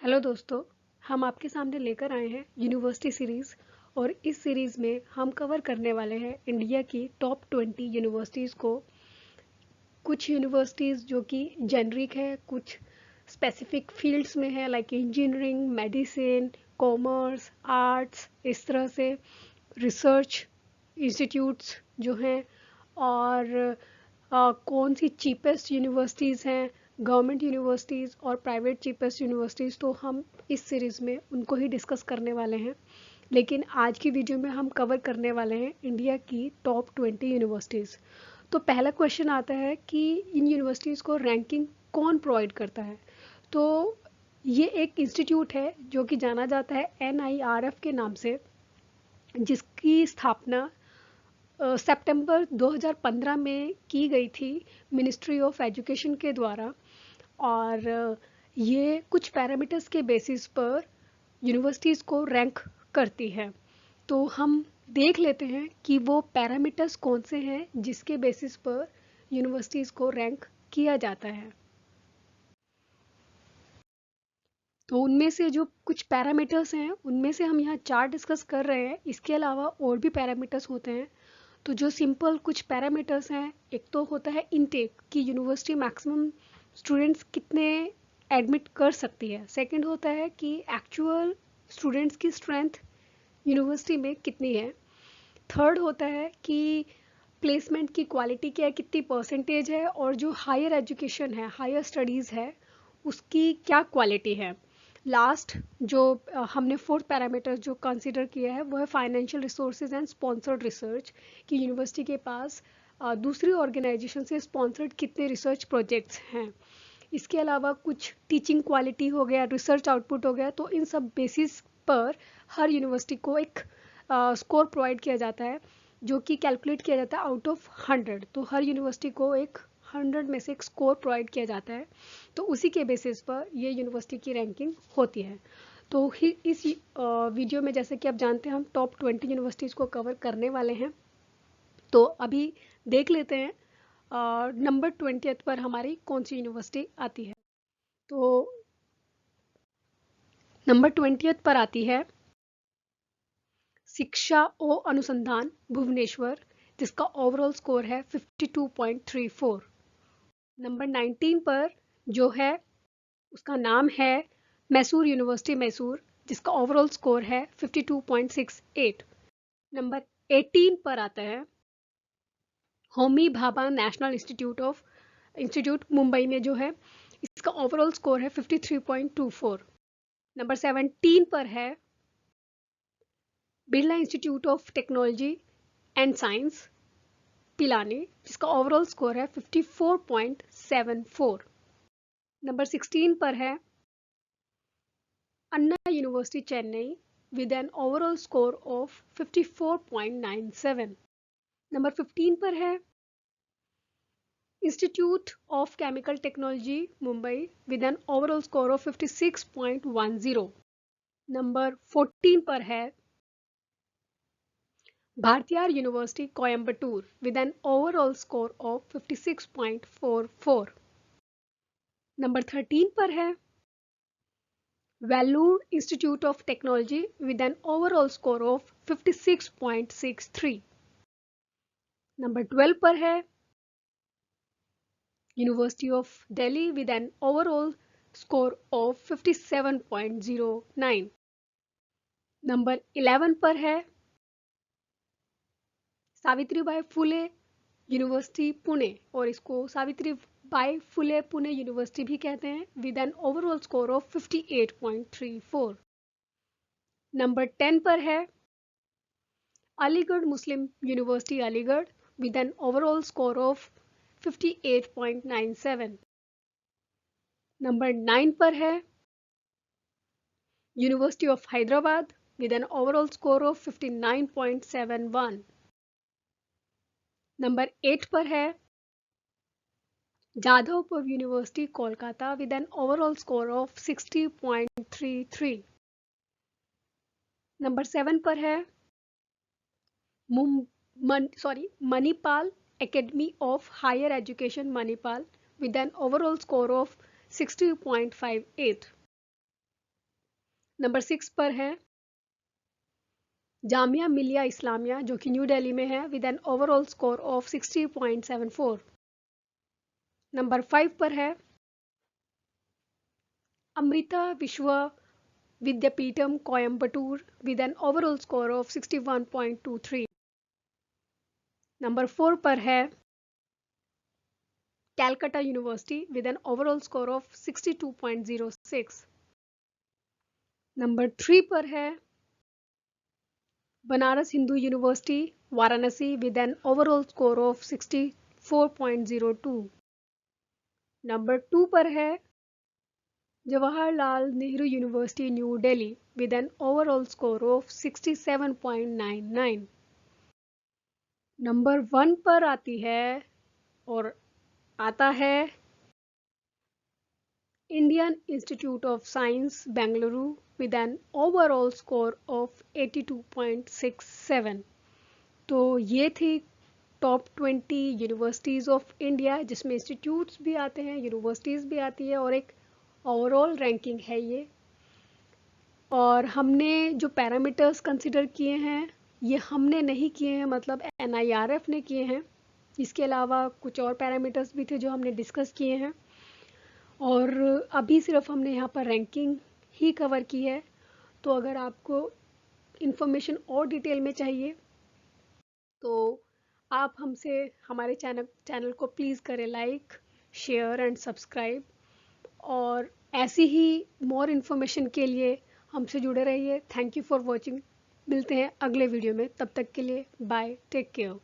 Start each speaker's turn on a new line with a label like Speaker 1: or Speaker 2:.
Speaker 1: Hello दोस्तों, हम आपके सामने लेकर आए हैं यूनिवर्सिटी सीरीज़। और इस सीरीज़ में हम कवर करने वाले हैं इंडिया की टॉप 20 यूनिवर्सिटीज़ को। कुछ यूनिवर्सिटीज़ जो कि जेनरिक है, कुछ स्पेसिफिक फील्ड्स में है, like engineering, medicine, commerce, arts, इस तरह से रिसर्च इंस्टीट्यूट्स जो हैं। और कौन सी चीपेस्ट यूनिवर्सिटीज़ हैं, गवर्नमेंट यूनिवर्सिटीज़ और प्राइवेट चीपेस्ट यूनिवर्सिटीज़, तो हम इस सीरीज़ में उनको ही डिस्कस करने वाले हैं। लेकिन आज की वीडियो में हम कवर करने वाले हैं इंडिया की टॉप 20 यूनिवर्सिटीज़। तो पहला क्वेश्चन आता है कि इन यूनिवर्सिटीज़ को रैंकिंग कौन प्रोवाइड करता है। तो ये एक इंस्टीट्यूट है जो कि जाना जाता है NIRF के नाम से, जिसकी स्थापना सितंबर 2015 में की गई थी मिनिस्ट्री ऑफ एजुकेशन के द्वारा। और ये कुछ पैरामीटर्स के बेसिस पर यूनिवर्सिटीज़ को रैंक करती है। तो हम देख लेते हैं कि वो पैरामीटर्स कौन से हैं जिसके बेसिस पर यूनिवर्सिटीज़ को रैंक किया जाता है। तो उनमें से जो कुछ पैरामीटर्स हैं उनमें से हम यहाँ चार डिस्कस कर रहे हैं। इसके अलावा और भी पैरामीटर्स होते हैं। तो जो सिंपल कुछ पैरामीटर्स हैं, एक तो होता है इनटेक, कि यूनिवर्सिटी मैक्सिमम स्टूडेंट्स कितने एडमिट कर सकती है। सेकंड होता है कि एक्चुअल स्टूडेंट्स की स्ट्रेंथ यूनिवर्सिटी में कितनी है। थर्ड होता है कि प्लेसमेंट की क्वालिटी क्या है, कितनी परसेंटेज है, और जो हायर एजुकेशन है, हायर स्टडीज़ है, उसकी क्या क्वालिटी है। लास्ट जो हमने फोर्थ पैरामीटर जो कंसीडर किया है वो है financial resources and sponsored research, कि यूनिवर्सिटी के पास दूसरी ऑर्गेनाइजेशन से स्पॉन्सर्ड कितने रिसर्च प्रोजेक्ट्स हैं। इसके अलावा कुछ टीचिंग क्वालिटी हो गया, रिसर्च आउटपुट हो गया। तो इन सब बेसिस पर हर यूनिवर्सिटी को एक स्कोर प्रोवाइड किया जाता है, जो कि कैलकुलेट किया जाता है आउट ऑफ 100। तो हर यूनिवर्सिटी को एक 100 में से एक स्कोर प्रोवाइड किया जाता है। तो उसी के बेसिस पर ये यूनिवर्सिटी की रैंकिंग होती है। तो ही इस वीडियो में, जैसे कि आप जानते हैं, हम टॉप 20 यूनिवर्सिटीज़ को कवर करने वाले हैं। तो अभी देख लेते हैं नंबर 20th पर हमारी कौन सी यूनिवर्सिटी आती है। तो नंबर 20th पर आती है शिक्षा ओ अनुसंधान भुवनेश्वर, जिसका ओवरऑल स्कोर है 52.34। नंबर 19 पर जो है उसका नाम है मैसूर यूनिवर्सिटी मैसूर, जिसका ओवरऑल स्कोर है 52.68। नंबर 18 पर आता है होमी भाभा नेशनल इंस्टीट्यूट मुंबई में जो है, इसका ओवरऑल स्कोर है 53.24। नंबर 17 पर है Birla institute of technology and science Pilani, जिसका ओवरऑल स्कोर है 54.74। नंबर 16 पर है Anna university Chennai with an overall score of 54.97। Number 15 पर है institute of chemical technology Mumbai with an overall score of 56.10। Number 14 पर है Bharathiar university Coimbatore with an overall score of 56.44। Number 13 पर है Vellore institute of technology with an overall score of 56.63। Number 12 पर है university of Delhi with an overall score of 57.09। Number 11 पर है Savitribai Phule university Pune, और इसको सावित्रीबाई फुले पुणे यूनिवर्सिटी भी कहते हैं, with an overall score of 58.34। Number 10 पर है Aligarh Muslim university Aligarh with an overall score of 58.97। Number 9 पर है university of Hyderabad with an overall score of 59.71। Number 8 पर है Jadavpur university Kolkata with an overall score of 60.33। Number 7 पर है Manipal academy of higher education Manipal with an overall score of 60.58। Number 6 पर है जामिया मिलिया इस्लामिया, जो कि न्यू दिल्ली में है, with an overall score of 60.74। Number 5 पर है अमृता विश्व Vidyapeetham Coimbatore, with an overall score of 61.23। Number 4 पर है Calcutta university, with an overall score of 62.06। Number 3 पर है Banaras Hindu university Varanasi, with an overall score of 64.02। Number 2 पर है Jawaharlal Nehru university new Delhi, with an overall score of 67.99। Number 1 पर आती है और आता है Indian institute of science Bengaluru, with an overall score of 82.67। तो ये थी टॉप 20 यूनिवर्सिटीज़ ऑफ इंडिया, जिसमें इंस्टीट्यूट्स भी आते हैं, यूनिवर्सिटीज़ भी आती है, और एक ओवरऑल रैंकिंग है ये। और हमने जो पैरामीटर्स कंसिडर किए हैं, ये हमने नहीं किए हैं, मतलब NIRF ने किए हैं। इसके अलावा कुछ और पैरामीटर्स भी थे जो हमने डिस्कस किए हैं, और अभी सिर्फ हमने यहाँ पर रैंकिंग ही कवर की है। तो अगर आपको इन्फॉर्मेशन और डिटेल में चाहिए तो आप हमसे हमारे चैनल को प्लीज़ करें लाइक, शेयर एंड सब्सक्राइब, और ऐसी ही मोर इन्फॉर्मेशन के लिए हमसे जुड़े रहिए। Thank you for watching. मिलते हैं अगले वीडियो में, तब तक के लिए बाय, टेक केयर।